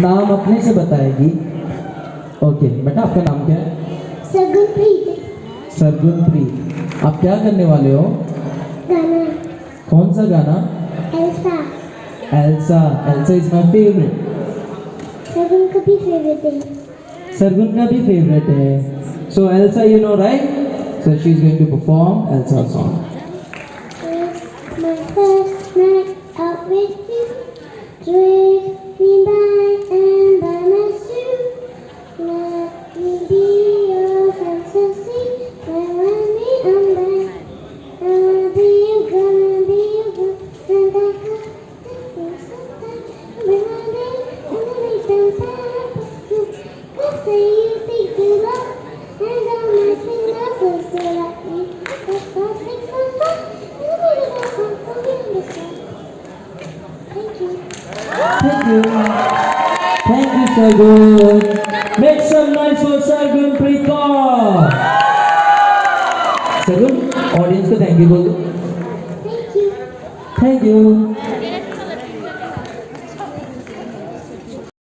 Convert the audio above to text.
नाम अपने से बताएगी। ओके बेटा, आपका नाम क्या है? सरगुनप्रीत। सरगुनप्रीत। आप क्या करने वाले हो? गाना कौन सा गाना? Elsa. Elsa. Elsa is my favourite. Sargun का भी फेवरेट है। सरगुन का भी फेवरेट है। So Elsa you know right? So she is going to perform Elsa song. It's my first night out with you. Drag me by and by my shoe. Let me be your fantasy. When me I'm back. Gonna be you, gonna be you, gonna be you. When I day, I'm gonna make them sad. Cause say you think you love, and I'm not enough to say like me. That's all six months off. Thank you. Thank you. Thank you, Sargun. Make some noise for Sargun Preet Kaur. Sargun, audience को thank you बोल दो. Thank you. Thank you.